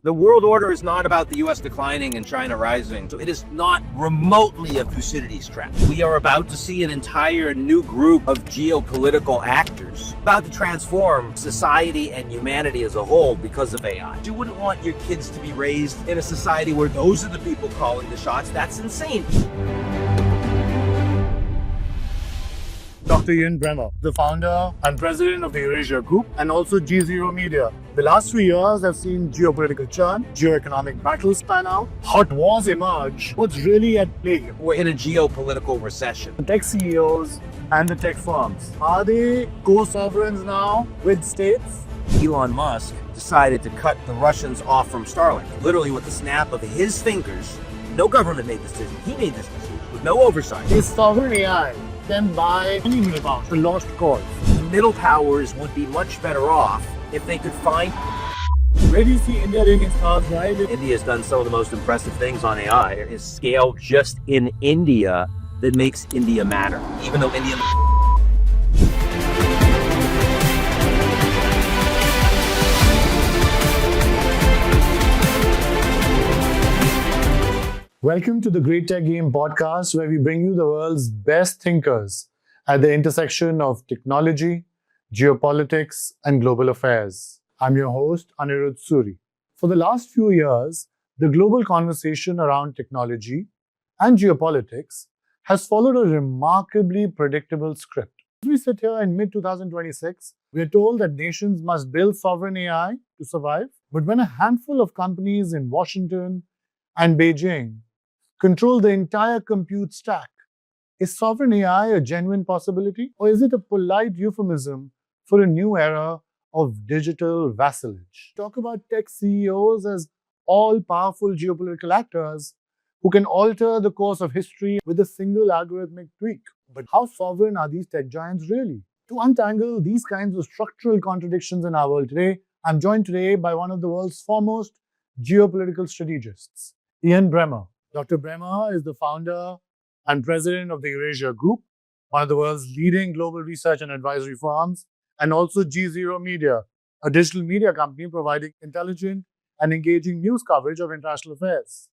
The world order is not about the US declining and China rising. So it is not remotely a Thucydides trap. We are about to see an entire new group of geopolitical actors about to transform society and humanity as a whole because of AI. You wouldn't want your kids to be raised in a society where those are the people calling the shots. That's insane. Dr. Ian Bremmer, the founder and president of the Eurasia Group and also GZERO Media. The last 3 years have seen geopolitical churn, geoeconomic battles pan out, hot wars emerge. What's really at play here? We're in a geopolitical recession. The tech CEOs and the tech firms, are they co-sovereigns now with states? Elon Musk decided to cut the Russians off from Starlink. Literally with the snap of his fingers. No government made this decision. He made this decision with no oversight. Is sovereign AI then buy any middle powers, the lost cause? Middle powers would be much better off if they could find. Where do you see India taking stars right? India has done some of the most impressive things on AI. There is scale just in India that makes India matter. Even though India. Welcome to the Great Tech Game podcast, where we bring you the world's best thinkers at the intersection of technology, geopolitics, and global affairs. I'm your host, Anirudh Suri. For the last few years, the global conversation around technology and geopolitics has followed a remarkably predictable script. As we sit here in mid-2026, we are told that nations must build sovereign AI to survive. But when a handful of companies in Washington and Beijing control the entire compute stack, is sovereign AI a genuine possibility, or is it a polite euphemism for a new era of digital vassalage? Talk about tech CEOs as all-powerful geopolitical actors who can alter the course of history with a single algorithmic tweak. But how sovereign are these tech giants really? To untangle these kinds of structural contradictions in our world today, I'm joined today by one of the world's foremost geopolitical strategists, Ian Bremmer. Dr. Bremmer is the founder and president of the Eurasia Group, one of the world's leading global research and advisory firms, and also GZERO Media, a digital media company providing intelligent and engaging news coverage of international affairs.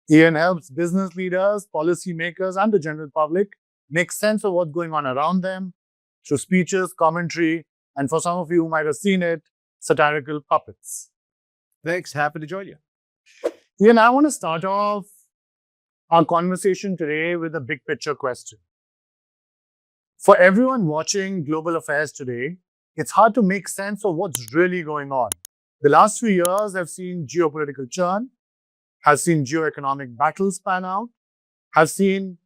Ian helps business leaders, policymakers, and the general public make sense of what's going on around them through speeches, commentary, and for some of you who might have seen it, satirical puppets. Thanks. Happy to join you. Ian, I want to start off our conversation today with a big picture question. For everyone watching global affairs today, it's hard to make sense of what's really going on. The last few years have seen geopolitical churn, has seen geoeconomic battles pan out, has seen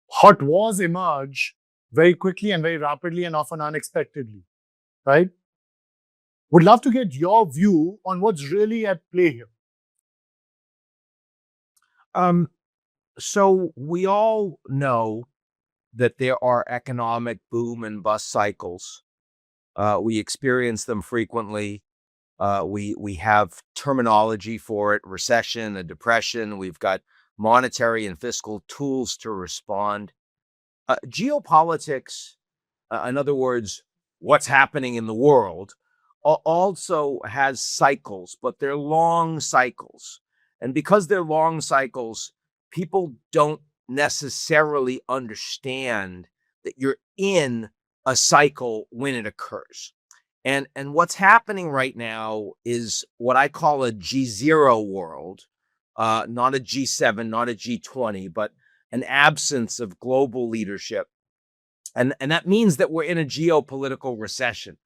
hot wars emerge very quickly and very rapidly and often unexpectedly, right? Would love to get your view on what's really at play here. So we all know that there are economic boom and bust cycles. We experience them frequently. We have terminology for it: recession, a depression. We've got monetary and fiscal tools to respond. Geopolitics, in other words, what's happening in the world, also has cycles, but they're long cycles. And because they're long cycles, people don't necessarily understand that you're in a cycle when it occurs. And what's happening right now is what I call a GZERO world, not a G7, not a G20, but an absence of global leadership. And that means that we're in a geopolitical recession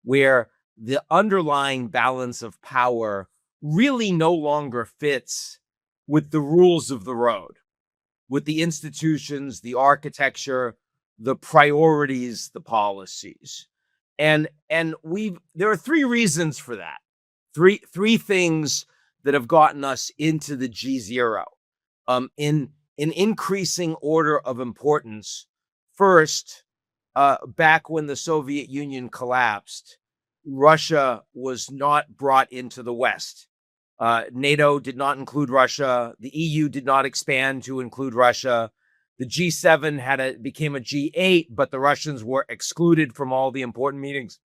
where the underlying balance of power really no longer fits with the rules of the road, with the institutions, the architecture, the priorities, the policies. And there are three reasons for that. Three things that have gotten us into the GZERO. In increasing order of importance, first, back when the Soviet Union collapsed, Russia was not brought into the West. NATO did not include Russia. The EU did not expand to include Russia. The G7 became a G8, but the Russians were excluded from all the important meetings.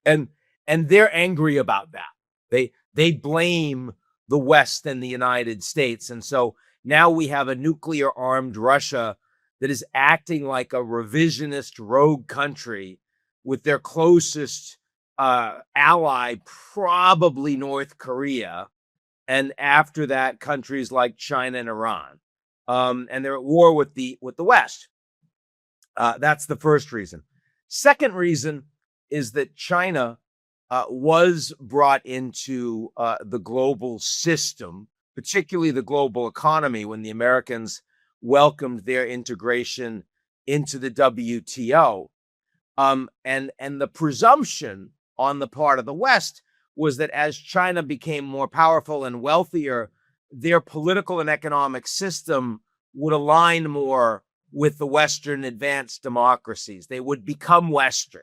And they're angry about that. they blame the West and the United States. And so now we have a nuclear armed Russia that is acting like a revisionist rogue country with their closest ally, probably North Korea. And after that, countries like China and Iran. And they're at war with the West. That's the first reason. Second reason is that China was brought into the global system, particularly the global economy, when the Americans welcomed their integration into the WTO. And the presumption on the part of the West was that as China became more powerful and wealthier, their political and economic system would align more with the Western advanced democracies. They would become Western.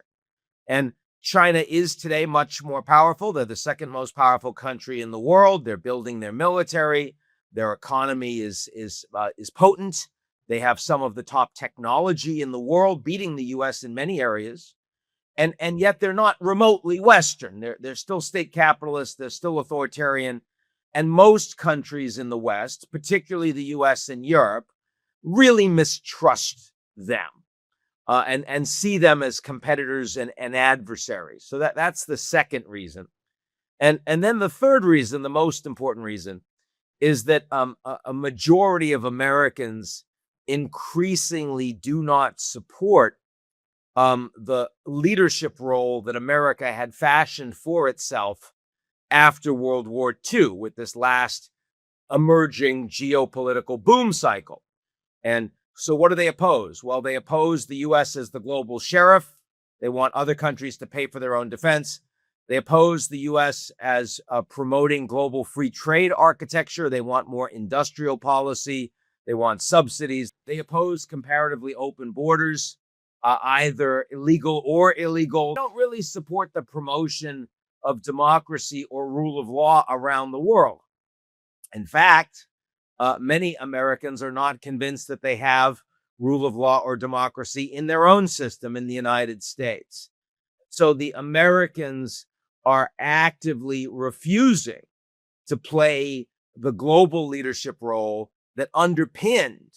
And China is today much more powerful. They're the second most powerful country in the world. They're building their military. Their economy is potent. They have some of the top technology in the world, beating the US in many areas. And yet they're not remotely Western. They're still state capitalists. They're still authoritarian. And most countries in the West, particularly the US and Europe, really mistrust them and see them as competitors and adversaries. So that's the second reason. And then the third reason, the most important reason, is that a majority of Americans increasingly do not support the leadership role that America had fashioned for itself after World War II with this last emerging geopolitical boom cycle. And so what do they oppose? Well, they oppose the U.S. as the global sheriff. They want other countries to pay for their own defense. They oppose the U.S. as promoting global free trade architecture. They want more industrial policy. They want subsidies. They oppose comparatively open borders, either illegal or illegal. They don't really support the promotion of democracy or rule of law around the world. In fact, many Americans are not convinced that they have rule of law or democracy in their own system in the United States. So the Americans are actively refusing to play the global leadership role that underpinned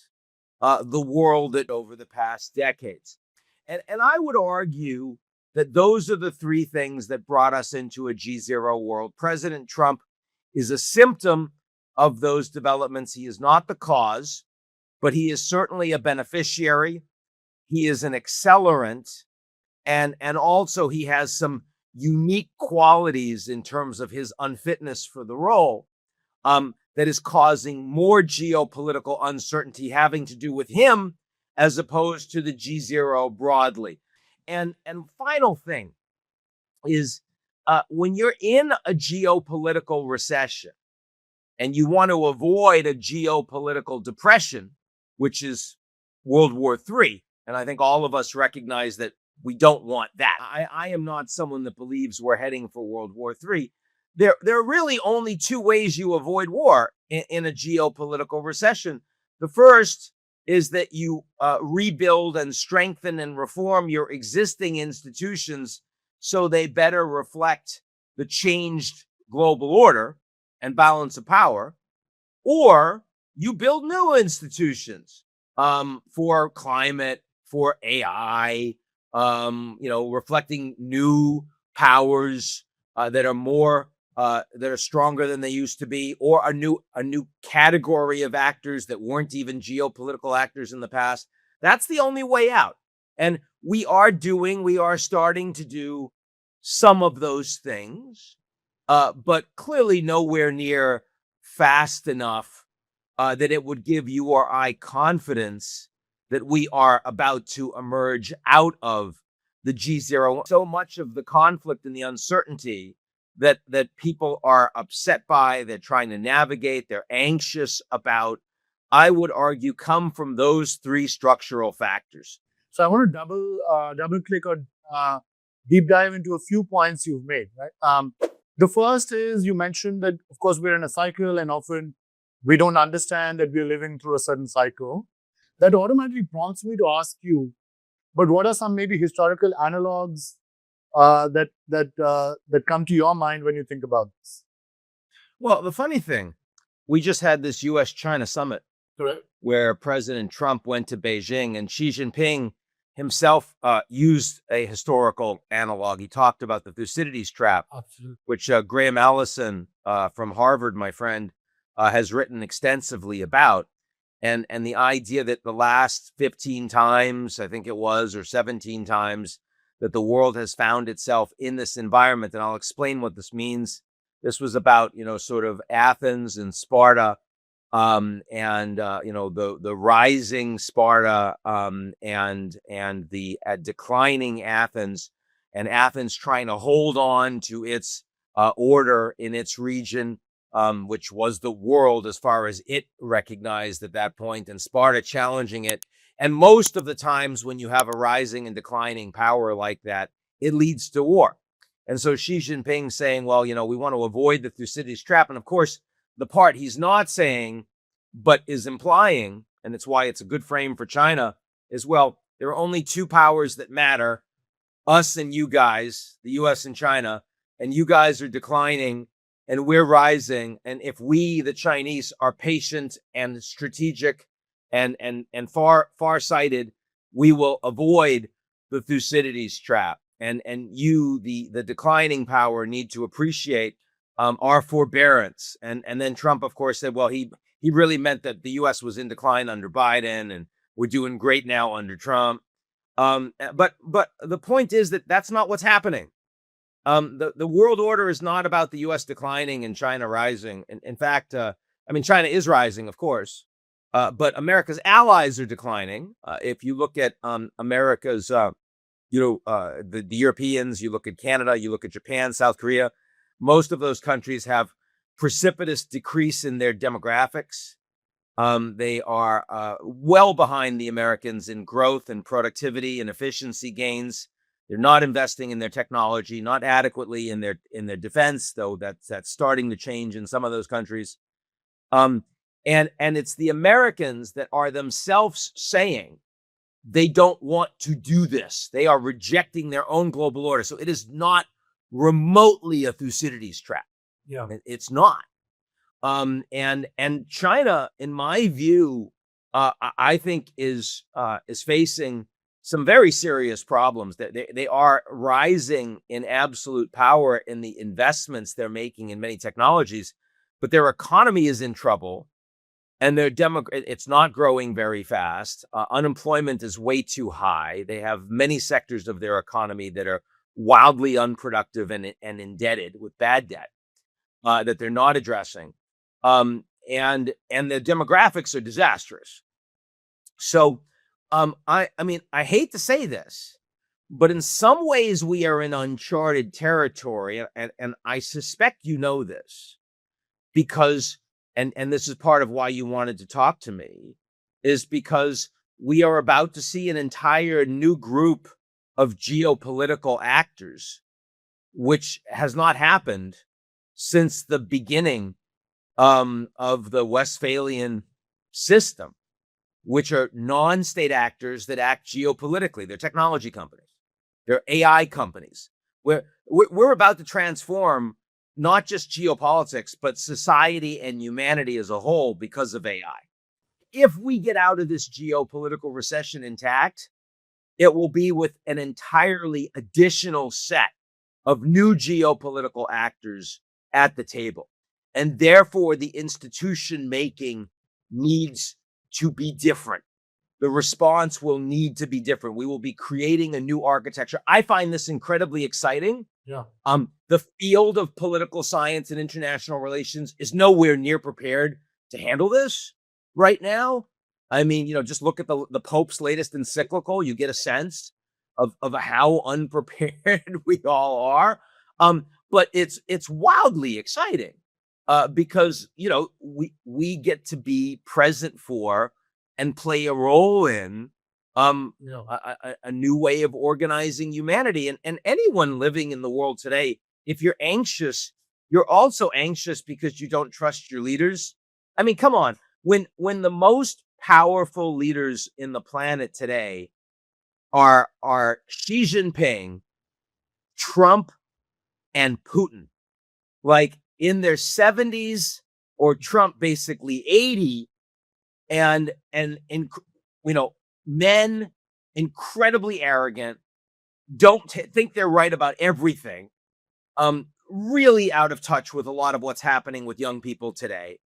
the world over the past decades. And I would argue that those are the three things that brought us into a G0 world. President Trump is a symptom of those developments. He is not the cause, but he is certainly a beneficiary. He is an accelerant. And also he has some unique qualities in terms of his unfitness for the role that is causing more geopolitical uncertainty having to do with him as opposed to the G0 broadly. And final thing is when you're in a geopolitical recession and you want to avoid a geopolitical depression, which is World War III, and I think all of us recognize that we don't want that. I am not someone that believes we're heading for World War III. There are really only two ways you avoid war in a geopolitical recession. The first is that you rebuild and strengthen and reform your existing institutions so they better reflect the changed global order and balance of power, or you build new institutions for climate, for AI, reflecting new powers that are more that are stronger than they used to be, or a new category of actors that weren't even geopolitical actors in the past. That's the only way out. And we are starting to do some of those things, but clearly nowhere near fast enough that it would give you or I confidence that we are about to emerge out of the G0. So much of the conflict and the uncertainty that people are upset by, they're trying to navigate, they're anxious about, I would argue, come from those three structural factors. So I want to double click or deep dive into a few points you've made. Right. The first is you mentioned that, of course, we're in a cycle and often we don't understand that we're living through a certain cycle. That automatically prompts me to ask you, but what are some maybe historical analogs that come to your mind when you think about this? Well, the funny thing, we just had this US-China summit Correct. where President Trump went to Beijing and Xi Jinping himself used a historical analog. He talked about the Thucydides trap, Absolutely. which Graham Allison from Harvard, my friend, has written extensively about. And the idea that the last 15 times, I think it was, or 17 times, that the world has found itself in this environment. And I'll explain what this means. This was about, sort of Athens and Sparta, and the rising Sparta, and the declining Athens, and Athens trying to hold on to its order in its region, which was the world as far as it recognized at that point, and Sparta challenging it. And most of the times when you have a rising and declining power like that, it leads to war. And so Xi Jinping saying, well, we want to avoid the Thucydides trap. And of course, the part he's not saying, but is implying, and it's why it's a good frame for China, is, well, there are only two powers that matter, us and you guys, the US and China, and you guys are declining and we're rising. And if we, the Chinese, are patient and strategic and far-sighted, we will avoid the Thucydides trap. And you, the declining power, need to appreciate our forbearance. And then Trump, of course, said, well, he really meant that the U.S. was in decline under Biden, and we're doing great now under Trump. But the point is that that's not what's happening. The world order is not about the U.S. declining and China rising. In fact, China is rising, of course, but America's allies are declining. If you look at America's, the Europeans, you look at Canada, you look at Japan, South Korea, most of those countries have precipitous decrease in their demographics. They are well behind the Americans in growth and productivity and efficiency gains. They're not investing in their technology, not adequately in their defense, though that's starting to change in some of those countries. And it's the Americans that are themselves saying they don't want to do this. They are rejecting their own global order. So it is not remotely a Thucydides trap. Yeah, it's not. And China, in my view, I think is facing some very serious problems. That they are rising in absolute power in the investments they're making in many technologies, but their economy is in trouble, and it's not growing very fast. Unemployment is way too high. They have many sectors of their economy that are wildly unproductive and indebted with bad debt that they're not addressing. And the demographics are disastrous. So, I hate to say this, but in some ways we are in uncharted territory, and I suspect you know this because, and this is part of why you wanted to talk to me, is because we are about to see an entire new group of geopolitical actors, which has not happened since the beginning of the Westphalian system, which are non-state actors that act geopolitically. They're technology companies. They're AI companies. We're about to transform not just geopolitics, but society and humanity as a whole because of AI. If we get out of this geopolitical recession intact, it will be with an entirely additional set of new geopolitical actors at the table. And therefore, the institution making needs to be different. The response will need to be different. We will be creating a new architecture. I find this incredibly exciting. Yeah. The field of political science and international relations is nowhere near prepared to handle this right now. Just look at the Pope's latest encyclical. You get a sense of how unprepared we all are. But it's wildly exciting because we get to be present for and play a role in a new way of organizing humanity. And anyone living in the world today, if you're anxious, you're also anxious because you don't trust your leaders. Come on. When the most powerful leaders in the planet today are Xi Jinping, Trump, and Putin, like, in their 70s or Trump basically 80, and men incredibly arrogant, don't think they're right about everything, really out of touch with a lot of what's happening with young people today,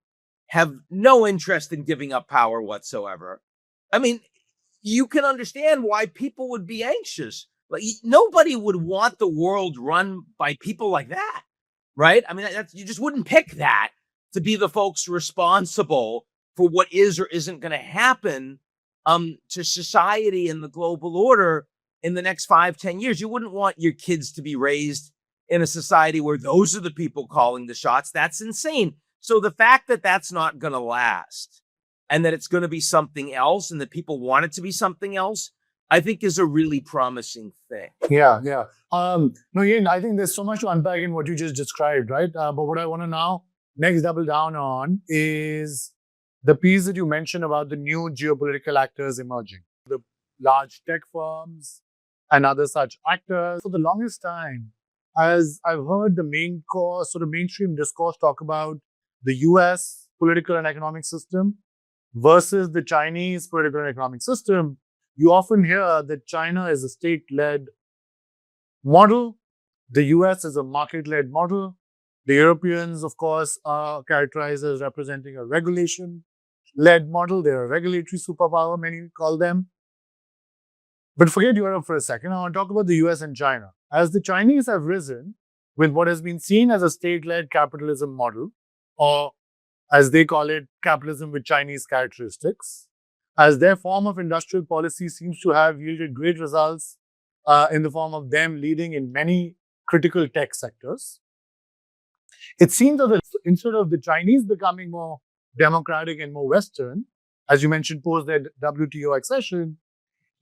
have no interest in giving up power whatsoever. I mean, you can understand why people would be anxious. Like, nobody would want the world run by people like that, right? I mean, you just wouldn't pick that to be the folks responsible for what is or isn't going to happen to society and the global order in the next 5-10 years. You wouldn't want your kids to be raised in a society where those are the people calling the shots. That's insane. So the fact that that's not going to last, and that it's going to be something else, and that people want it to be something else, I think is a really promising thing. Yeah. No, Ian, I think there's so much to unpack in what you just described, right? But what I want to now next double down on is the piece that you mentioned about the new geopolitical actors emerging, the large tech firms and other such actors. For the longest time, as I've heard the mainstream discourse talk about the US political and economic system versus the Chinese political and economic system, you often hear that China is a state-led model, the US is a market-led model, the Europeans, of course, are characterized as representing a regulation-led model. They're a regulatory superpower, many call them. But forget Europe for a second. I want to talk about the US and China. As the Chinese have risen with what has been seen as a state-led capitalism model, or as they call it, capitalism with Chinese characteristics, as their form of industrial policy seems to have yielded great results in the form of them leading in many critical tech sectors. It seems that instead of the Chinese becoming more democratic and more Western, as you mentioned, post their WTO accession,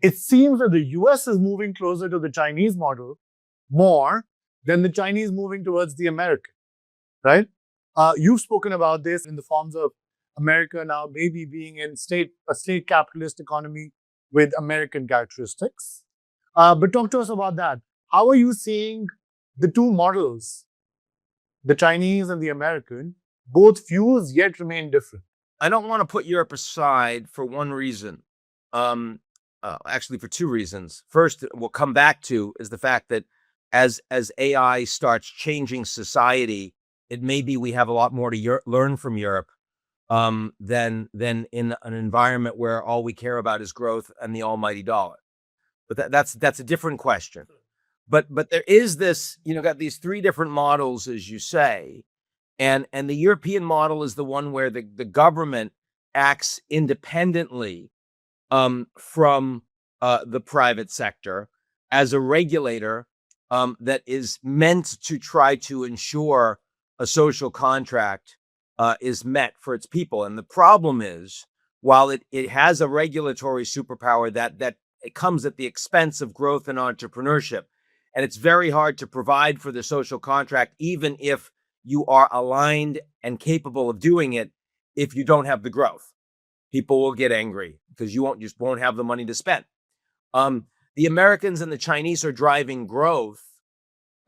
it seems that the US is moving closer to the Chinese model more than the Chinese moving towards the American, right? You've spoken about this in the forms of America now maybe being in a state capitalist economy with American characteristics. But talk to us about that. How are you seeing the two models, the Chinese and the American, both fuse yet remain different? I don't want to put Europe aside for one reason. Actually, for two reasons. First, we'll come back to is the fact that as AI starts changing society, it may be we have a lot more to learn from Europe than in an environment where all we care about is growth and the almighty dollar. But that's a different question. But there is this, got these three different models, as you say, and the European model is the one where the government acts independently from the private sector as a regulator that is meant to try to ensure a social contract is met for its people. And the problem is, while it has a regulatory superpower that it comes at the expense of growth and entrepreneurship, and it's very hard to provide for the social contract, even if you are aligned and capable of doing it, if you don't have the growth. People will get angry because you won't have the money to spend. The Americans and the Chinese are driving growth.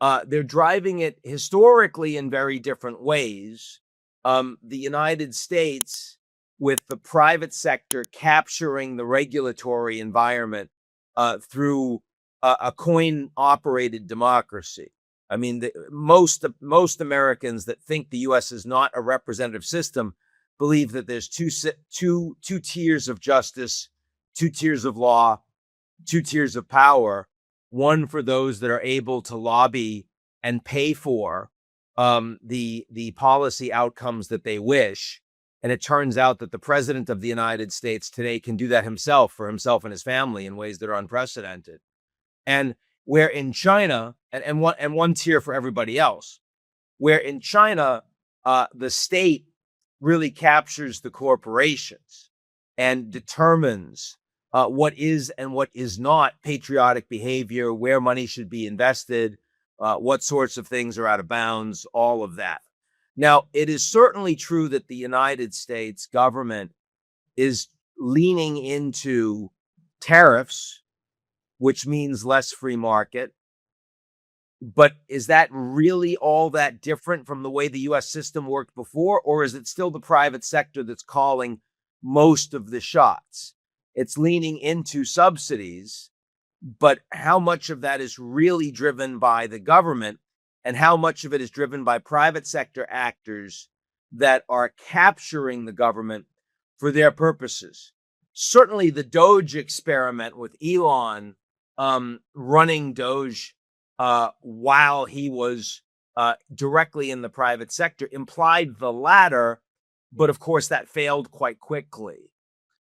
They're driving it historically in very different ways. The United States, with the private sector capturing the regulatory environment through a coin-operated democracy. I mean, most Americans that think the U.S. is not a representative system believe that there's two tiers of justice, two tiers of law, two tiers of power. One for those that are able to lobby and pay for the policy outcomes that they wish. And it turns out that the president of the United States today can do that for himself and his family in ways that are unprecedented. And where in China, and one tier for everybody else, where in China, the state really captures the corporations and determines what is and what is not patriotic behavior, where money should be invested, what sorts of things are out of bounds, all of that. Now, it is certainly true that the United States government is leaning into tariffs, which means less free market, But is that really all that different from the way the US system worked before? Or is it still the private sector that's calling most of the shots? It's leaning into subsidies, but how much of that is really driven by the government and how much of it is driven by private sector actors that are capturing the government for their purposes? Certainly, the Doge experiment with Elon running Doge while he was directly in the private sector implied the latter, but of course that failed quite quickly.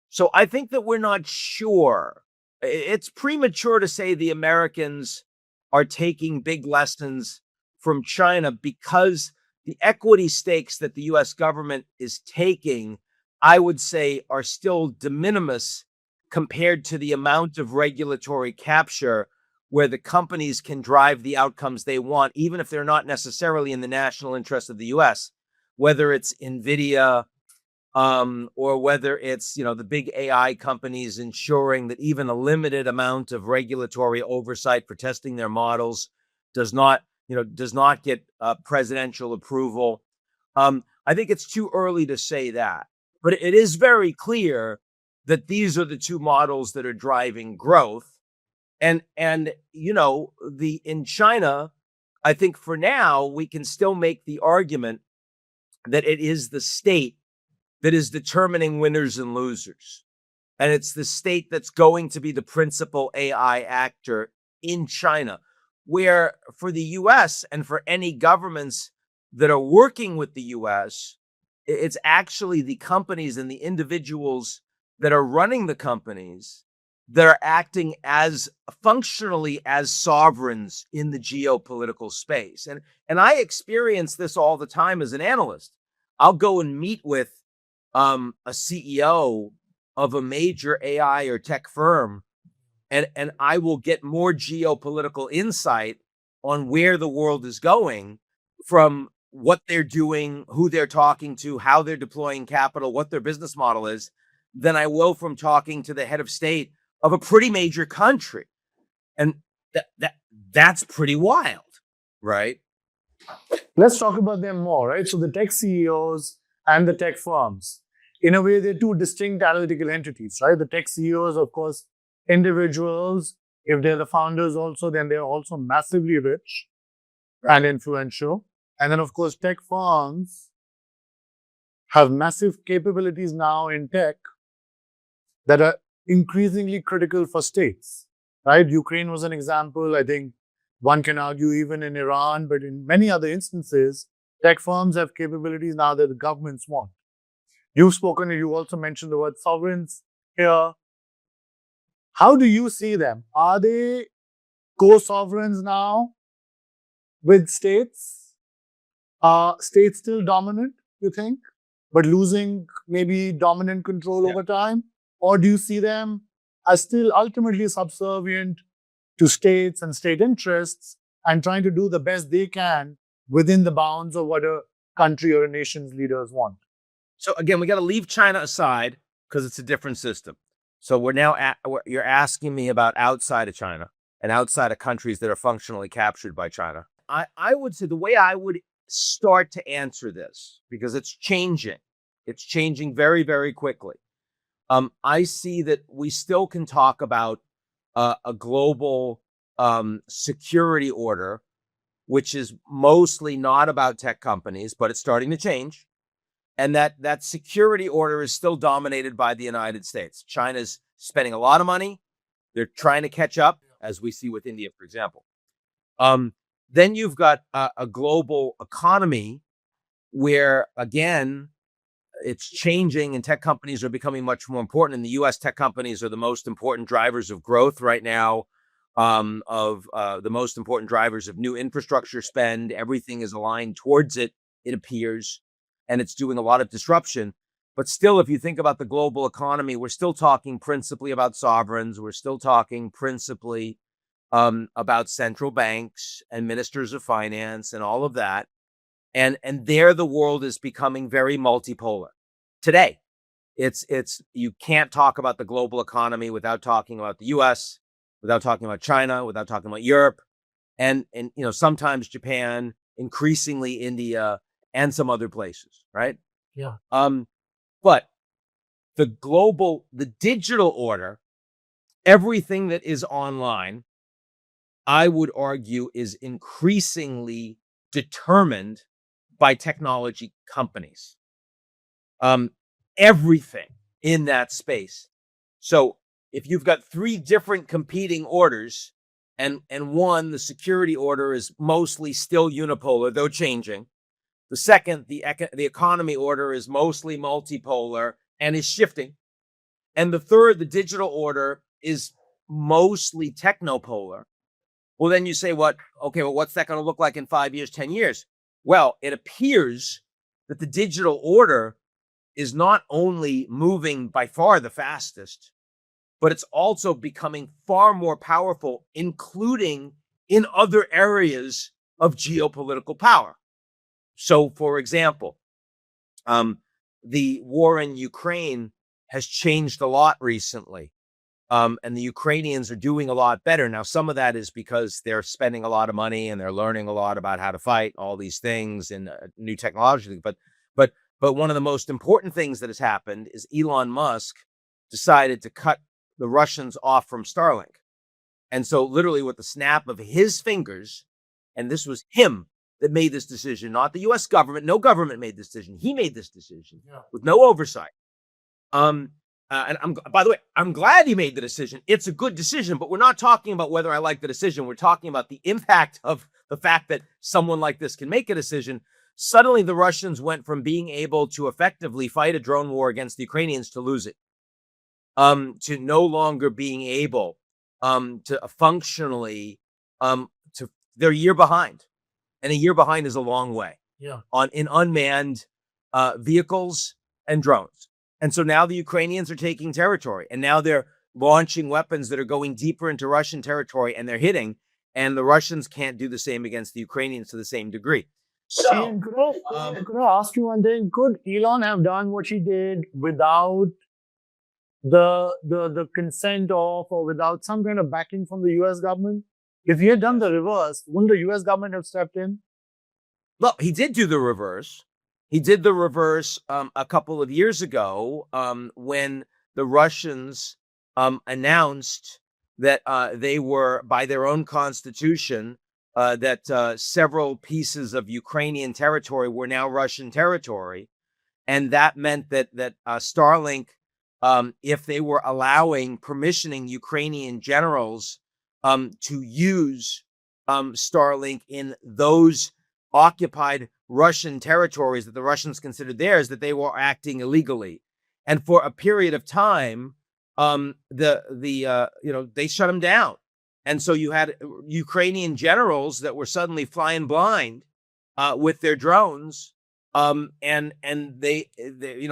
So I think that we're not sure. It's premature to say the Americans are taking big lessons from China because the equity stakes that the US government is taking, I would say, are still de minimis compared to the amount of regulatory capture where the companies can drive the outcomes they want, even if they're not necessarily in the national interest of the US, whether it's NVIDIA, or whether it's, the big AI companies ensuring that even a limited amount of regulatory oversight for testing their models does not get presidential approval. I think it's too early to say that, but it is very clear that these are the two models that are driving growth. And in China, I think for now we can still make the argument that it is the state that is determining winners and losers. And it's the state that's going to be the principal AI actor in China, where for the US and for any governments that are working with the US, it's actually the companies and the individuals that are running the companies that are acting as functionally as sovereigns in the geopolitical space. And I experience this all the time as an analyst. I'll go and meet with a CEO of a major AI or tech firm, and I will get more geopolitical insight on where the world is going from what they're doing, who they're talking to, how they're deploying capital, what their business model is, than I will from talking to the head of state of a pretty major country. And that's pretty wild, right? Let's talk about them more, right? So the tech CEOs and the tech firms, in a way, they're two distinct analytical entities, right? The tech CEOs, of course, individuals. If they're the founders also, then they're also massively rich and influential. And then, of course, tech firms have massive capabilities now in tech that are increasingly critical for states, right? Ukraine was an example. I think one can argue even in Iran, but in many other instances, tech firms have capabilities now that the governments want. You also mentioned the word sovereigns here. How do you see them? Are they co-sovereigns now with states? Are states still dominant, you think, but losing maybe dominant control over time? Or do you see them as still ultimately subservient to states and state interests and trying to do the best they can within the bounds of what a country or a nation's leaders want? So again, we got to leave China aside because it's a different system. So you're asking me about outside of China and outside of countries that are functionally captured by China. I would say the way I would start to answer this, because it's changing very, very quickly. I see that we still can talk about a global security order, which is mostly not about tech companies, but it's starting to change. And that security order is still dominated by the United States. China's spending a lot of money. They're trying to catch up, as we see with India, for example. Then you've got a global economy where, again, it's changing and tech companies are becoming much more important. In the US, tech companies are the most important drivers of growth right now, the most important drivers of new infrastructure spend. Everything is aligned towards it, it appears, and it's doing a lot of disruption. But still, if you think about the global economy, we're still talking principally about sovereigns. We're still talking principally about central banks and ministers of finance and all of that. And there the world is becoming very multipolar. Today, it's you can't talk about the global economy without talking about the US, without talking about China, without talking about Europe. and sometimes Japan, increasingly India, and some other places, right? Yeah. But the digital order, everything that is online, I would argue, is increasingly determined by technology companies. Everything in that space. So if you've got three different competing orders, and one, the security order, is mostly still unipolar, though changing. The second, the economy order, is mostly multipolar and is shifting. And the third, the digital order, is mostly technopolar. Well, then you say, what's that going to look like in 5 years, 10 years? Well, it appears that the digital order is not only moving by far the fastest, but it's also becoming far more powerful, including in other areas of geopolitical power. So, for example, the war in Ukraine has changed a lot recently. And the Ukrainians are doing a lot better. Now, some of that is because they're spending a lot of money and they're learning a lot about how to fight, all these things and new technology. But one of the most important things that has happened is Elon Musk decided to cut the Russians off from Starlink. And so literally with the snap of his fingers, and this was him that made this decision, not the US government. No government made this decision. He made this decision with no oversight. And by the way, I'm glad he made the decision. It's a good decision, but we're not talking about whether I like the decision. We're talking about the impact of the fact that someone like this can make a decision. Suddenly, the Russians went from being able to effectively fight a drone war against the Ukrainians to lose it, to no longer being able to functionally, they're a year behind. And a year behind is a long way in unmanned vehicles and drones. And so now the Ukrainians are taking territory, and now they're launching weapons that are going deeper into Russian territory, and they're hitting, and the Russians can't do the same against the Ukrainians to the same degree. So, Ian, could I ask you one thing? Could Elon have done what he did without the consent of, or without some kind of backing from the US government? If he had done the reverse, wouldn't the US government have stepped in? Well, he did do the reverse. He did the reverse a couple of years ago when the Russians announced that they were, by their own constitution, that several pieces of Ukrainian territory were now Russian territory. And that meant that Starlink, if they were permissioning Ukrainian generals to use Starlink in those occupied Russian territories that the Russians considered theirs, that they were acting illegally. And for a period of time, they shut them down. And so you had Ukrainian generals that were suddenly flying blind with their drones, and there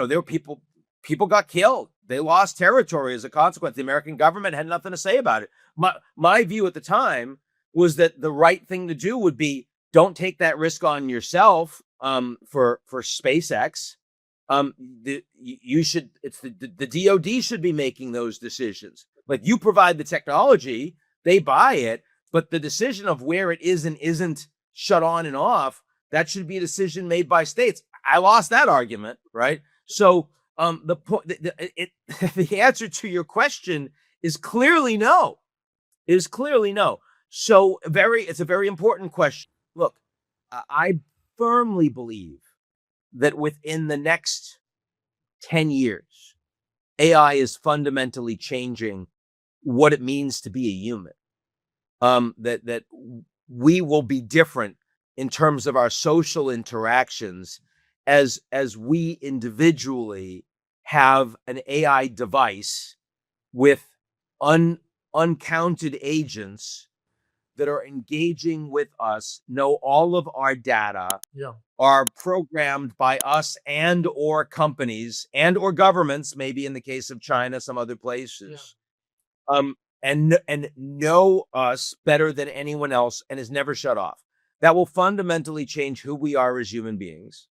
were people got killed. They lost territory as a consequence. The American government had nothing to say about it. My view at the time was that the right thing to do would be, don't take that risk on yourself for SpaceX. The DoD should be making those decisions. Like, you provide the technology, they buy it, but the decision of where it is and isn't shut on and off, that should be a decision made by states. I lost that argument, right? So the answer to your question is clearly no. So it's a very important question. Look, I firmly believe that within the next 10 years, AI is fundamentally changing what it means to be a human. That we will be different in terms of our social interactions as we individually have an AI device with uncounted agents that are engaging with us, know all of our data, are programmed by us and or companies and or governments, maybe in the case of China, some other places, and know us better than anyone else and is never shut off. That will fundamentally change who we are as human beings.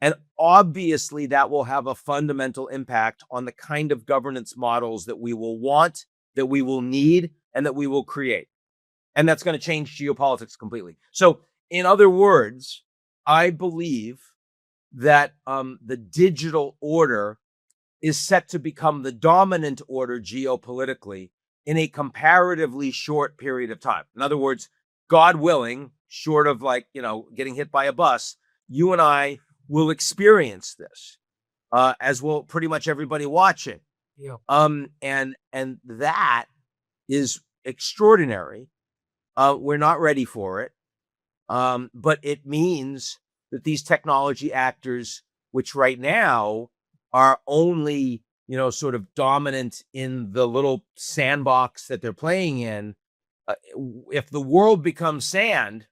And obviously that will have a fundamental impact on the kind of governance models that we will want, that we will need, and that we will create. And that's going to change geopolitics completely. So, in other words, I believe that the digital order is set to become the dominant order geopolitically in a comparatively short period of time. In other words, God willing, short of getting hit by a bus, you and I will experience this, as will pretty much everybody watching. Yeah. And that is extraordinary. We're not ready for it. But it means that these technology actors, which right now are only, sort of dominant in the little sandbox that they're playing in, if the world becomes sand,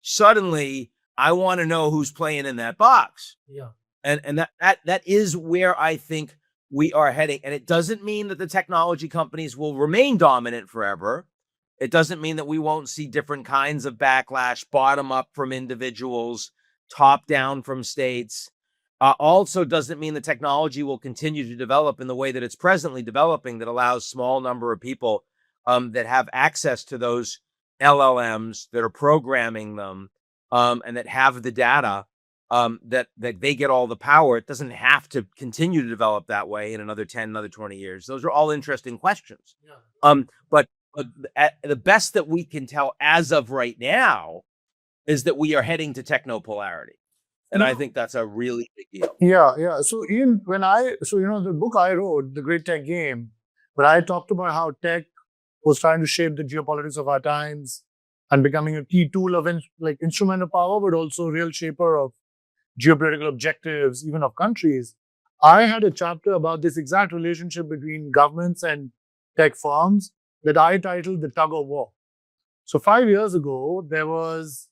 suddenly I want to know who's playing in that box. Yeah. And that is where I think we are heading. And it doesn't mean that the technology companies will remain dominant forever. It doesn't mean that we won't see different kinds of backlash, bottom up from individuals, top down from states. Also doesn't mean the technology will continue to develop in the way that it's presently developing, that allows small number of people that have access to those LLMs, that are programming them, and that have the data, that they get all the power. It doesn't have to continue to develop that way in another 10, another 20 years. Those are all interesting questions. Yeah. But the best that we can tell as of right now is that we are heading to technopolarity. And I think that's a really big deal. Yeah. So Ian, the book I wrote, The Great Tech Game, but I talked about how tech was trying to shape the geopolitics of our times and becoming a key tool of instrument of power, but also a real shaper of geopolitical objectives, even of countries. I had a chapter about this exact relationship between governments and tech firms that I titled The Tug of War. So 5 years ago, there was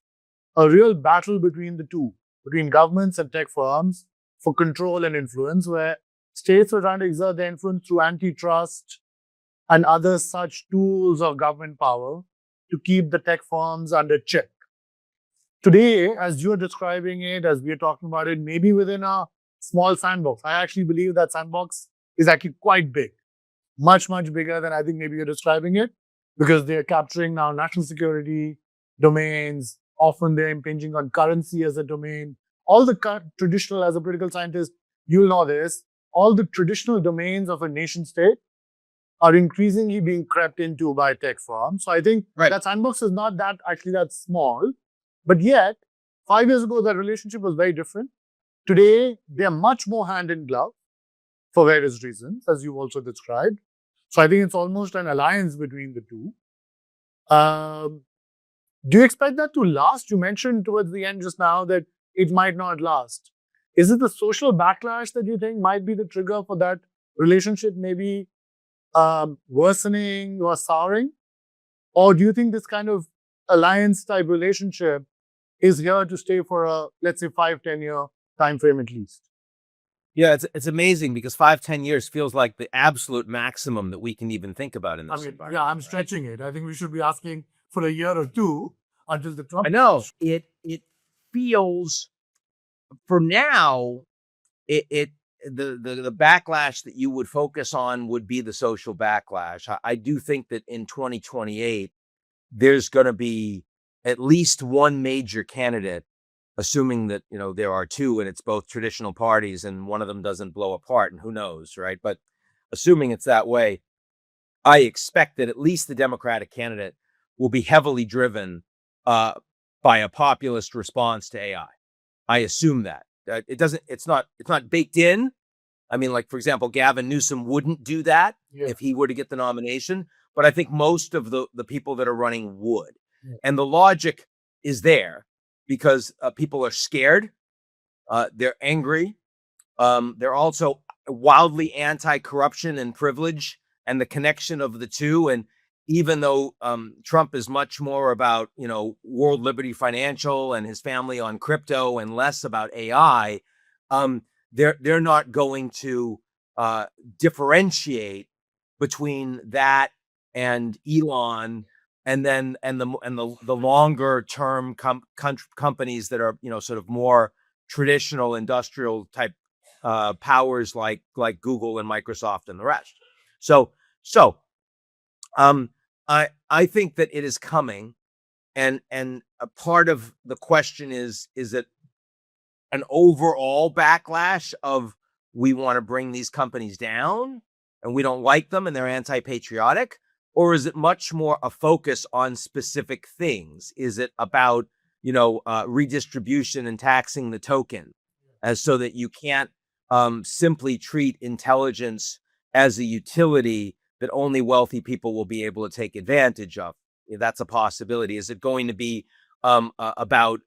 a real battle between the two, between governments and tech firms for control and influence, where states were trying to exert their influence through antitrust and other such tools of government power to keep the tech firms under check. Today, as you're describing it, as we're talking about it, maybe within a small sandbox. I actually believe that sandbox is actually quite big, much, much bigger than I think maybe you're describing it, because they're capturing now national security domains. Often they're impinging on currency as a domain. All the traditional, as a political scientist, you'll know this, all the traditional domains of a nation state are increasingly being crept into by tech firms. So I think that sandbox is not that small. But yet, 5 years ago, that relationship was very different. Today, they are much more hand in glove for various reasons, as you also described. So I think it's almost an alliance between the two. Do you expect that to last? You mentioned towards the end just now that it might not last. Is it the social backlash that you think might be the trigger for that relationship maybe worsening or souring? Or do you think this kind of alliance type relationship is here to stay for a, let's say, 5-10 year time frame at least? Yeah, it's amazing because 5-10 years feels like the absolute maximum that we can even think about in this environment. Yeah, I'm stretching it. I think we should be asking for a year or two until the Trump. I know it feels, for now, the backlash that you would focus on would be the social backlash. I do think that in 2028 there's going to be at least one major candidate, assuming that there are two and it's both traditional parties and one of them doesn't blow apart, and who knows, right? But assuming it's that way, I expect that at least the Democratic candidate will be heavily driven by a populist response to AI. I assume that. It's not baked in. I mean, like, for example, Gavin Newsom wouldn't do that if he were to get the nomination, but I think most of the people that are running would. Yeah. And the logic is there because people are scared. They're angry. They're also wildly anti-corruption and privilege, and the connection of the two. And even though Trump is much more about, World Liberty Financial and his family on crypto and less about AI, they're not going to differentiate between that and Elon and the longer term companies that are, sort of more traditional industrial type powers like Google and Microsoft and the rest. So I think that it is coming, and a part of the question is it an overall backlash of we want to bring these companies down and we don't like them and they're anti-patriotic? Or is it much more a focus on specific things? Is it about, redistribution and taxing the token as so that you can't simply treat intelligence as a utility that only wealthy people will be able to take advantage of? That's a possibility. Is it going to be about,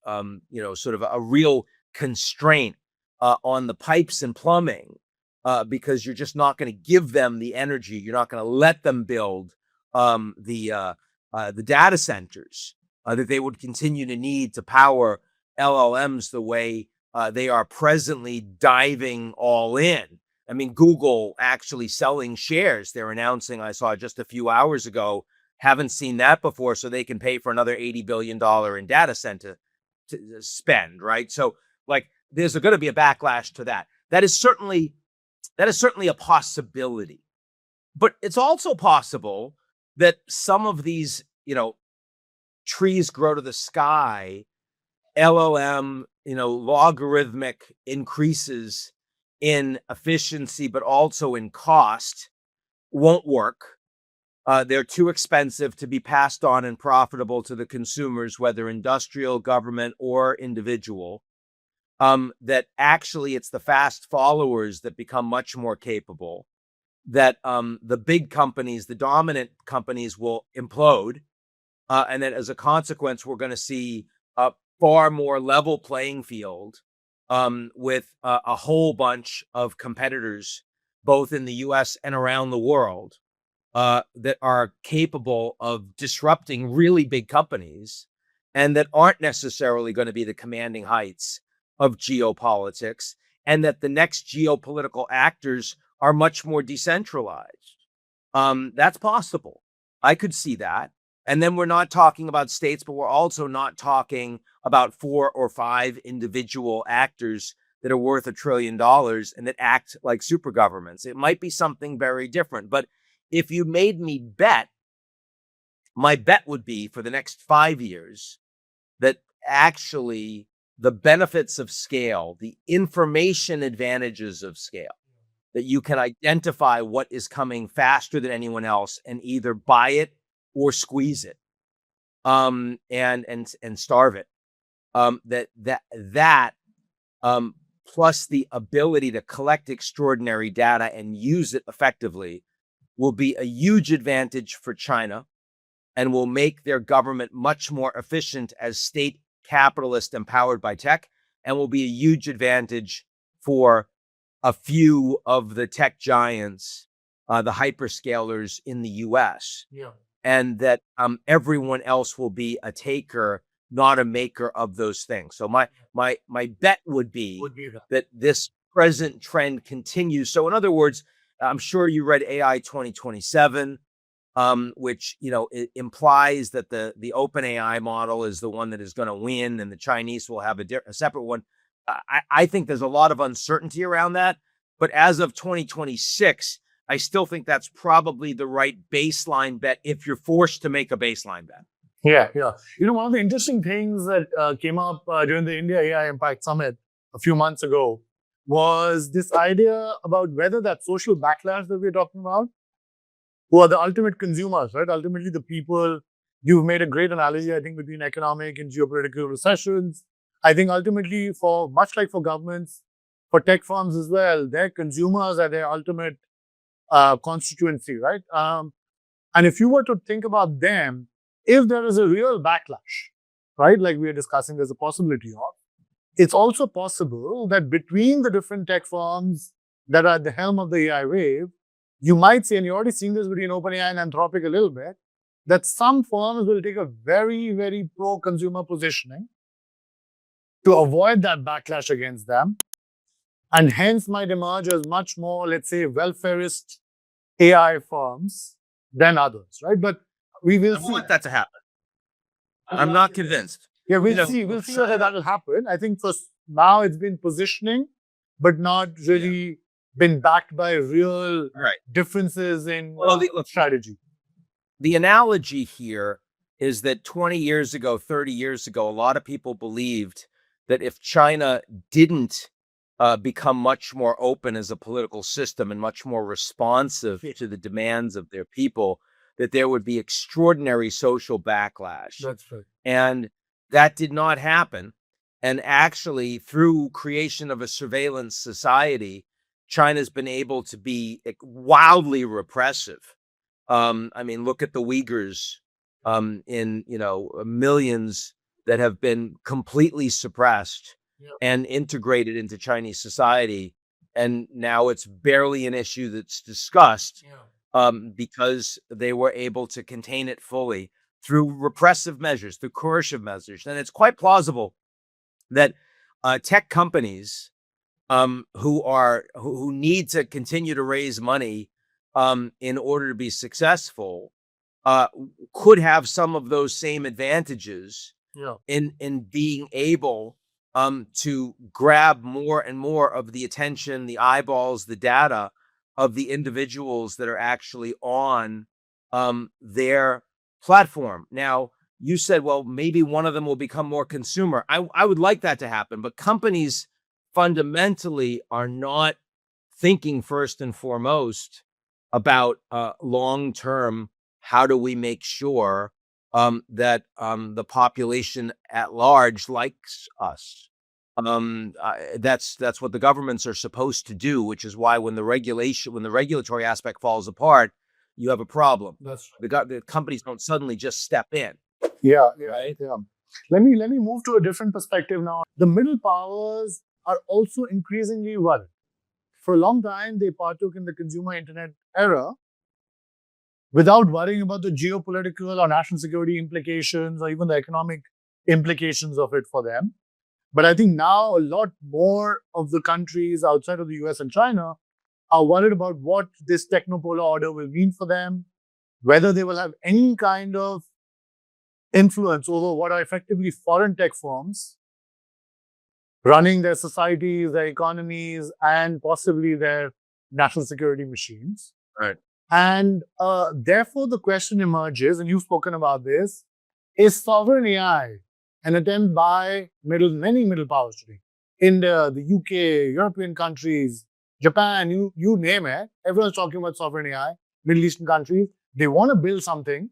sort of a real constraint on the pipes and plumbing because you're just not going to give them the energy. You're not going to let them build the data centers that they would continue to need to power LLMs the way they are presently diving all in. I mean, Google actually selling shares. They're announcing, I saw just a few hours ago, haven't seen that before, so they can pay for another $80 billion in data center to spend, right? So there's going to be a backlash to that. That is certainly a possibility. But it's also possible that some of these, trees grow to the sky, LLM, logarithmic increases in efficiency, but also in cost won't work. They're too expensive to be passed on and profitable to the consumers, whether industrial, government, or individual. That actually it's the fast followers that become much more capable, that the big companies, the dominant companies will implode. And that as a consequence, we're going to see a far more level playing field with a whole bunch of competitors, both in the US and around the world, that are capable of disrupting really big companies and that aren't necessarily going to be the commanding heights of geopolitics, and that the next geopolitical actors are much more decentralized. That's possible. I could see that. And then we're not talking about states, but we're also not talking about 4 or 5 individual actors that are worth $1 trillion and that act like super governments. It might be something very different. But if you made me bet, my bet would be for the next 5 years that actually the benefits of scale, the information advantages of scale, that you can identify what is coming faster than anyone else and either buy it or squeeze it, and starve it. That plus the ability to collect extraordinary data and use it effectively will be a huge advantage for China and will make their government much more efficient as state capitalist empowered by tech, and will be a huge advantage for a few of the tech giants, the hyperscalers in the US. Yeah. And that everyone else will be a taker, not a maker of those things. So my bet would be that this present trend continues. So in other words, I'm sure you read AI 2027, which it implies that the open AI model is the one that is going to win, and the Chinese will have a separate one. I think there's a lot of uncertainty around that, but as of 2026, I still think that's probably the right baseline bet if you're forced to make a baseline bet. Yeah. One of the interesting things that came up during the India AI Impact Summit a few months ago was this idea about whether that social backlash that we're talking about, who are the ultimate consumers, right? Ultimately, the people, you've made a great analogy, I think, between economic and geopolitical recessions. I think ultimately, much like for governments, for tech firms as well, their consumers are their ultimate constituency, right? And if you were to think about them, if there is a real backlash, right, like we are discussing, there's a possibility of, it's also possible that between the different tech firms that are at the helm of the AI wave, you might see, and you're already seeing this between OpenAI and Anthropic a little bit, that some firms will take a very, very pro-consumer positioning to avoid that backlash against them, and hence might emerge as much more, let's say, welfareist AI firms than others, right? But we will see. I want that to happen. I'm not convinced. Yeah, we'll see whether that will happen. I think for now it's been positioning, but not really been backed by real differences in strategy. the analogy here is that 20 years ago, 30 years ago, a lot of people believed that if China didn't become much more open as a political system and much more responsive to the demands of their people, that there would be extraordinary social backlash. That's right. And that did not happen. And actually, through creation of a surveillance society, China's been able to be wildly repressive. I mean, look at the Uyghurs in millions that have been completely suppressed and integrated into Chinese society, and now it's barely an issue that's discussed because they were able to contain it fully through repressive measures, through coercive measures, and it's quite plausible that tech companies who need to continue to raise money in order to be successful could have some of those same advantages in being able to grab more and more of the attention, the eyeballs, the data of the individuals that are actually on their platform. Now, you said, well, maybe one of them will become more consumer. I would like that to happen, but companies fundamentally are not thinking first and foremost about long-term, how do we make sure that the population at large likes us? That's what the governments are supposed to do, which is why when the regulatory aspect falls apart, you have a problem. That's right. The companies don't suddenly just step in. Yeah. Right? Yeah. Let me move to a different perspective now. The middle powers are also increasingly worried. For a long time, they partook in the consumer internet era without worrying about the geopolitical or national security implications or even the economic implications of it for them. But I think now a lot more of the countries outside of the US and China are worried about what this technopolar order will mean for them, whether they will have any kind of influence over what are effectively foreign tech firms running their societies, their economies, and possibly their national security machines. Right. And therefore, the question emerges, and you've spoken about this, is sovereign AI an attempt by many middle powers today? India, the UK, European countries, Japan, you name it. Everyone's talking about sovereign AI. Middle Eastern countries, they want to build something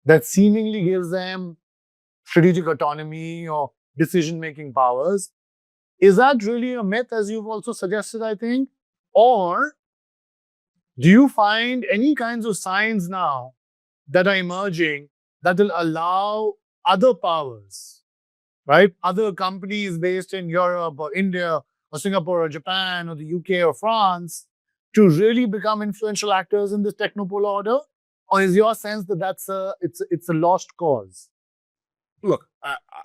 that seemingly gives them strategic autonomy or decision-making powers. Is that really a myth, as you've also suggested, I think? Or do you find any kinds of signs now that are emerging that will allow other powers, right? Other companies based in Europe or India or Singapore or Japan or the UK or France to really become influential actors in this technopolar order? Or is your sense that it's a lost cause? Look,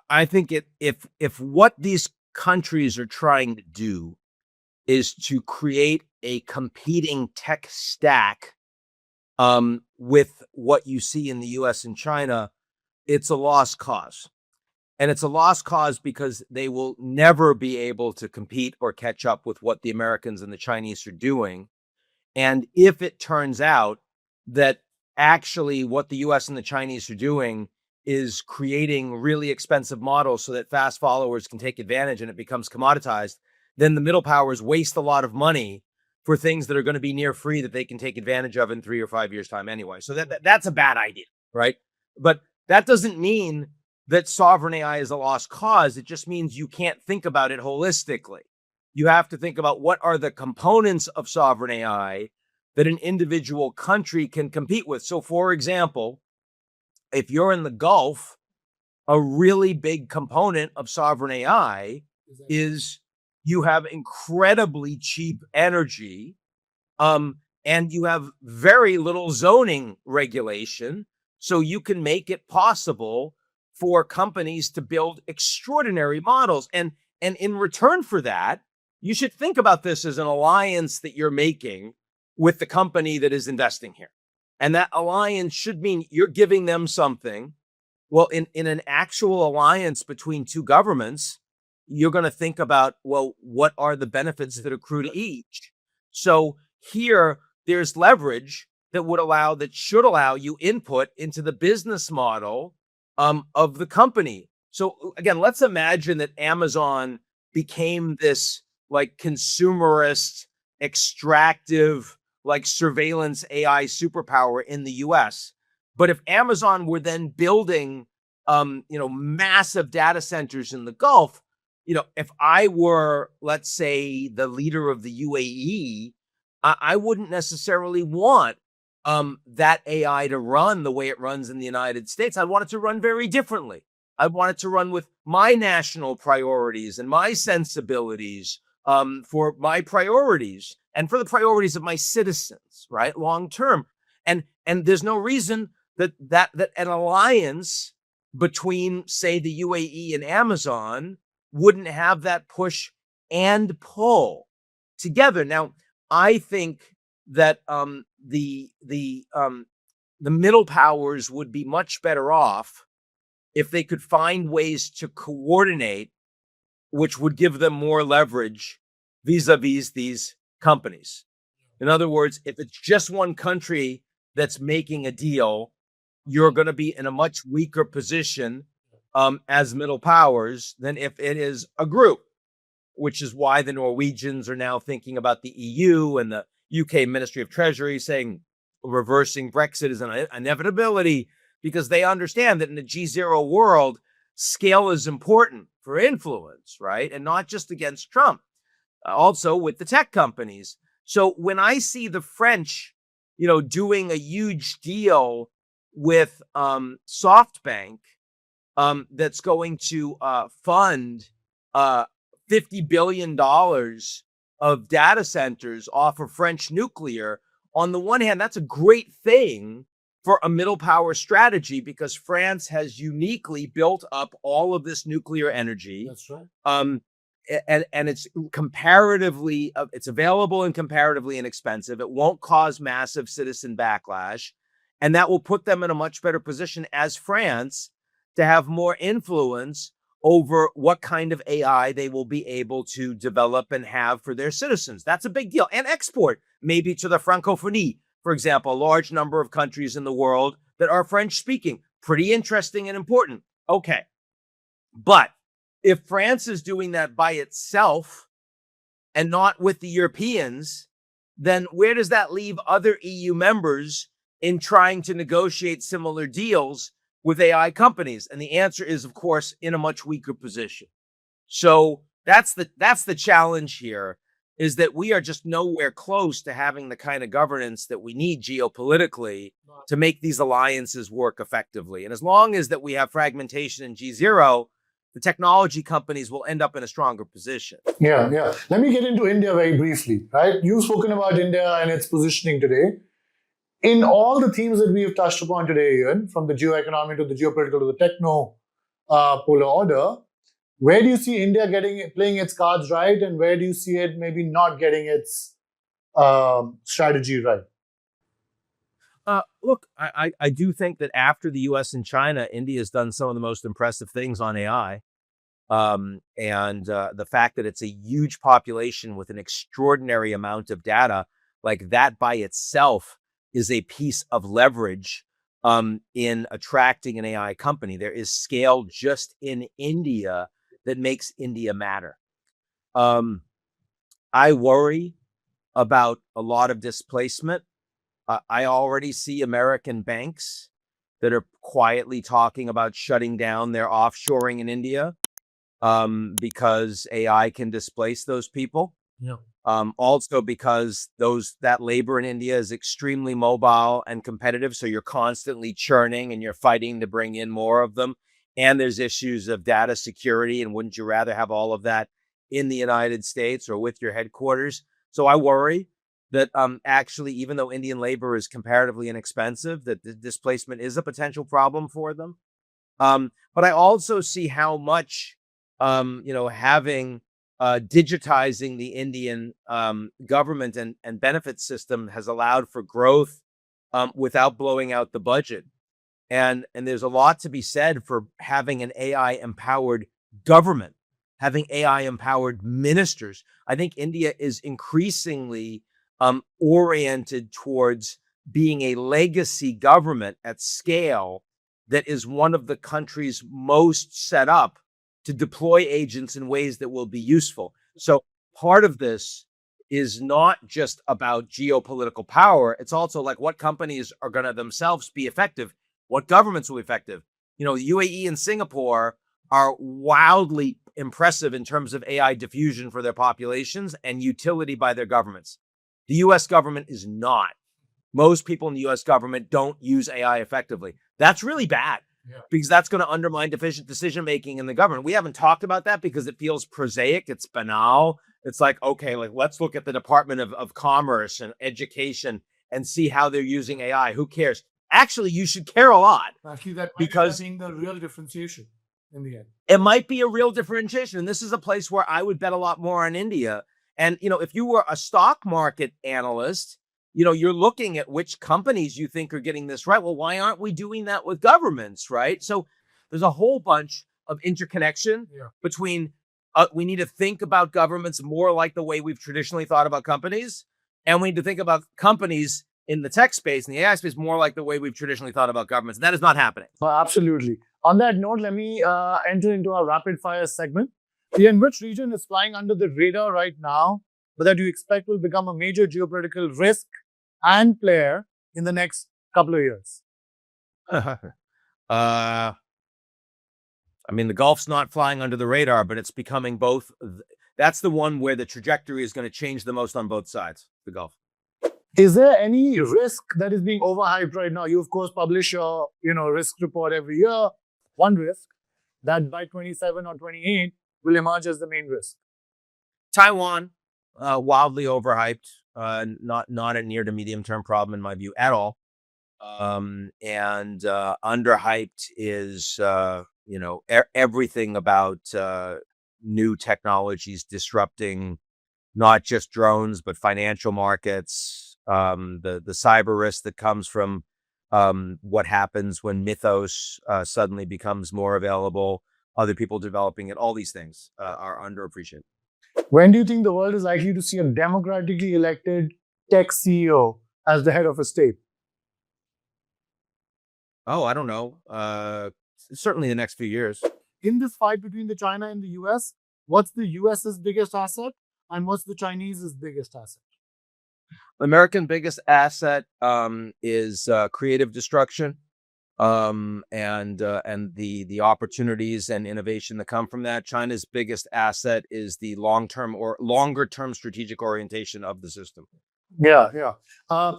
I think if what these countries are trying to do is to create a competing tech stack with what you see in the US and China, it's a lost cause. And it's a lost cause because they will never be able to compete or catch up with what the Americans and the Chinese are doing. And if it turns out that actually what the US and the Chinese are doing is creating really expensive models so that fast followers can take advantage and it becomes commoditized, then the middle powers waste a lot of money for things that are going to be near free that they can take advantage of in 3 or 5 years' time anyway. So that's a bad idea, right? But that doesn't mean that sovereign AI is a lost cause. It just means you can't think about it holistically. You have to think about what are the components of sovereign AI that an individual country can compete with. So, for example, if you're in the Gulf, a really big component of sovereign AI is you have incredibly cheap energy, and you have very little zoning regulation. So you can make it possible for companies to build extraordinary models. And in return for that, you should think about this as an alliance that you're making with the company that is investing here. And that alliance should mean you're giving them something. Well, in an actual alliance between two governments, you're going to think about, well, what are the benefits that accrue to each? So here, there's leverage that should allow you input into the business model of the company. So again, let's imagine that Amazon became this like consumerist, extractive, like surveillance AI superpower in the US. But if Amazon were then building, massive data centers in the Gulf, if I were, let's say, the leader of the UAE, I wouldn't necessarily want that AI to run the way it runs in the United States. I want it to run very differently. I want it to run with my national priorities and my sensibilities for my priorities and for the priorities of my citizens, right? Long term. And there's no reason that an alliance between, say, the UAE and Amazon wouldn't have that push and pull together. Now, I think that the middle powers would be much better off if they could find ways to coordinate, which would give them more leverage vis-a-vis these companies. In other words, if it's just one country that's making a deal, you're going to be in a much weaker position as middle powers than if it is a group, which is why the Norwegians are now thinking about the EU and the UK Ministry of Treasury saying reversing Brexit is an inevitability, because they understand that in the GZERO world, scale is important for influence, right? And not just against Trump, also with the tech companies. So when I see the French, doing a huge deal with SoftBank that's going to fund $50 billion of data centers off of French nuclear, on the one hand, that's a great thing for a middle power strategy, because France has uniquely built up all of this nuclear energy. That's right. And it's comparatively, it's available and comparatively inexpensive. It won't cause massive citizen backlash. And that will put them in a much better position as France to have more influence over what kind of AI they will be able to develop and have for their citizens. That's a big deal. And export maybe to the Francophonie, for example, a large number of countries in the world that are French speaking. Pretty interesting and important. Okay. But if France is doing that by itself and not with the Europeans, then where does that leave other EU members in trying to negotiate similar deals with AI companies? And the answer is, of course, in a much weaker position. So that's the challenge here, is that we are just nowhere close to having the kind of governance that we need geopolitically to make these alliances work effectively. And as long as that we have fragmentation in GZERO, the technology companies will end up in a stronger position. Yeah. Let me get into India very briefly, right? You've spoken about India and its positioning today. In all the themes that we have touched upon today, Ian, from the geoeconomic to the geopolitical to the techno polar order, where do you see India playing its cards right, and where do you see it maybe not getting its strategy right? Look, I do think that after the US and China, India has done some of the most impressive things on AI. And the fact that it's a huge population with an extraordinary amount of data, like that by itself is a piece of leverage in attracting an AI company. There is scale just in India that makes India matter. I worry about a lot of displacement. I already see American banks that are quietly talking about shutting down their offshoring in India because AI can displace those people. Yeah. Also because that labor in India is extremely mobile and competitive. So you're constantly churning and you're fighting to bring in more of them. And there's issues of data security. And wouldn't you rather have all of that in the United States or with your headquarters? So I worry that actually, even though Indian labor is comparatively inexpensive, that the displacement is a potential problem for them. But I also see how much, having digitizing the Indian government and benefit system has allowed for growth without blowing out the budget. And there's a lot to be said for having an AI empowered government, having AI empowered ministers. I think India is increasingly oriented towards being a legacy government at scale that is one of the countries most set up to deploy agents in ways that will be useful. So part of this is not just about geopolitical power. It's also like what companies are going to themselves be effective, what governments will be effective. You know, the UAE and Singapore are wildly impressive in terms of AI diffusion for their populations and utility by their governments. The US government is not. Most people in the US government don't use AI effectively. That's really bad because that's going to undermine decision making in the government. We haven't talked about that because it feels prosaic, it's banal. It's like, okay, like let's look at the Department of Commerce and Education and see how they're using AI. Who cares? Actually, you should care a lot. Actually, that because being the real differentiation in the end. It might be a real differentiation. And this is a place where I would bet a lot more on India. And, you know, if you were a stock market analyst, you know, you're looking at which companies you think are getting this right. Well, why aren't we doing that with governments, right? So there's a whole bunch of interconnection between we need to think about governments more like the way we've traditionally thought about companies. And we need to think about companies in the tech space and the AI space more like the way we've traditionally thought about governments. And that is not happening. Absolutely. On that note, let me enter into our rapid fire segment. Ian, which region is flying under the radar right now, but that you expect will become a major geopolitical risk and player in the next couple of years? I mean, the Gulf's not flying under the radar, but it's becoming both. That's the one where the trajectory is going to change the most on both sides, the Gulf. Is there any risk that is being overhyped right now? You, of course, publish your risk report every year. One risk that by 27 or 28 will emerge as the main risk. Taiwan, wildly overhyped, not a near to medium term problem in my view at all. And underhyped is everything about new technologies disrupting not just drones but financial markets, the cyber risk that comes from what happens when Mythos suddenly becomes more available, other people developing it. All these things are underappreciated. When do you think the world is likely to see a democratically elected tech CEO as the head of a state? Oh, I don't know. Certainly the next few years. In this fight between the China and the US, what's the US's biggest asset and what's the Chinese's biggest asset? American biggest asset is creative destruction, and the opportunities and innovation that come from that. China's biggest asset is the long-term or longer-term strategic orientation of the system. Yeah.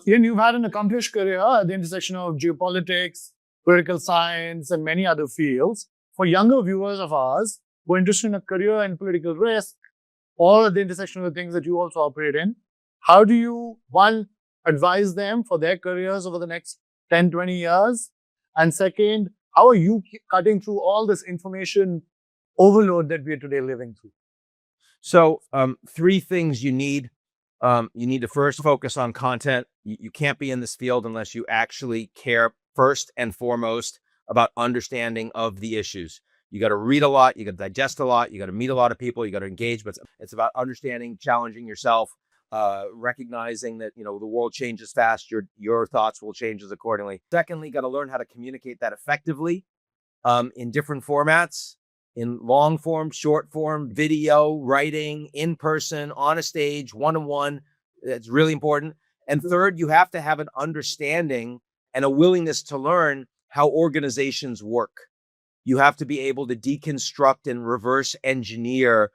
Ian, you've had an accomplished career at the intersection of geopolitics, political science, and many other fields. For younger viewers of ours who are interested in a career in political risk or at the intersection of the things that you also operate in, how do you, one, advise them for their careers over the next 10, 20 years? And second, how are you cutting through all this information overload that we are today living through? So three things you need. You need to first focus on content. You can't be in this field unless you actually care first and foremost about understanding of the issues. You got to read a lot, you got to digest a lot, you got to meet a lot of people, you got to engage, but it's about understanding, challenging yourself, recognizing that, the world changes fast, your thoughts will change as accordingly. Secondly, got to learn how to communicate that effectively in different formats, in long form, short form, video, writing, in person, on a stage, one-on-one. That's really important. And third, you have to have an understanding and a willingness to learn how organizations work. You have to be able to deconstruct and reverse engineer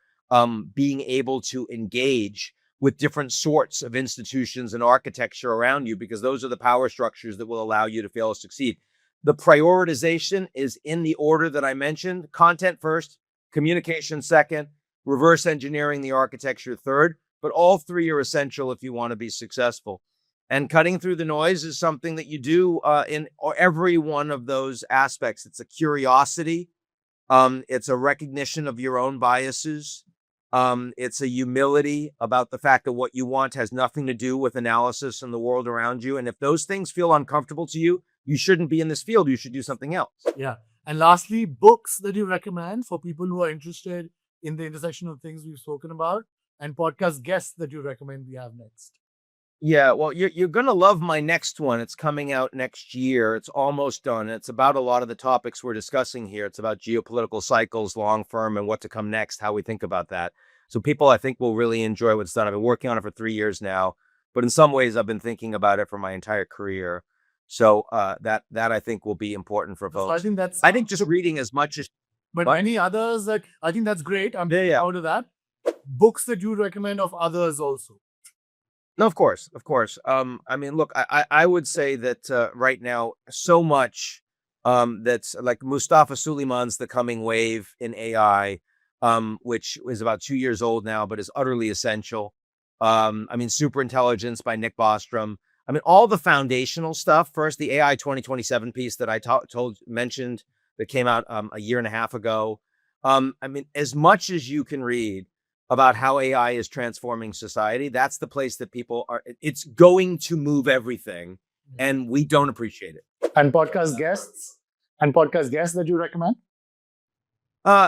being able to engage with different sorts of institutions and architecture around you, because those are the power structures that will allow you to fail or succeed. The prioritization is in the order that I mentioned: content first, communication second, reverse engineering the architecture third. But all three are essential if you want to be successful. And cutting through the noise is something that you do in every one of those aspects. It's a curiosity. It's a recognition of your own biases. It's a humility about the fact that what you want has nothing to do with analysis in the world around you. And if those things feel uncomfortable to you, you shouldn't be in this field. You should do something else. Yeah. And lastly, books that you recommend for people who are interested in the intersection of things we've spoken about, and podcast guests that you recommend we have next. Yeah, well, you're gonna love my next one. It's coming out next year. It's almost done. It's about a lot of the topics we're discussing here. It's about geopolitical cycles, long term, and what to come next, how we think about that. So people, I think, will really enjoy what's done. I've been working on it for 3 years now, but in some ways, I've been thinking about it for my entire career. So that I think will be important for So I folks. think that's. I think just reading as much as But What? any others that I think that's great. I'm Yeah, yeah. proud of that. Books that you recommend of others also. No, of course, of course. I mean, look, I would say that right now, so much that's like Mustafa Suleiman's The Coming Wave in AI, which is about 2 years old now, but is utterly essential. I mean, Superintelligence by Nick Bostrom. I mean, all the foundational stuff. First, the AI 2027 piece that I mentioned that came out a year and a half ago. I mean, as much as you can read about how AI is transforming society, that's the place that people are. It's going to move everything, and we don't appreciate it. And podcast guests? And podcast guests that you recommend?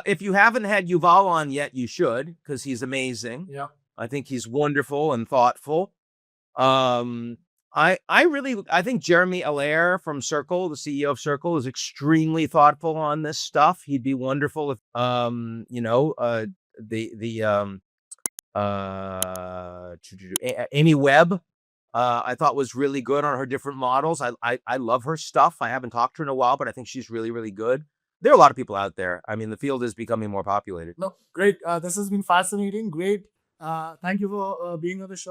If you haven't had Yuval on yet, you should, because he's amazing. Yeah. I think he's wonderful and thoughtful. I think Jeremy Allaire from Circle, the CEO of Circle, is extremely thoughtful on this stuff. He'd be wonderful if Amy Webb, I thought was really good on her different models. I love her stuff. I haven't talked to her in a while, but I think she's really, really good. There are a lot of people out there. I mean, the field is becoming more populated. No, great. This has been fascinating. Great. Thank you for being on the show.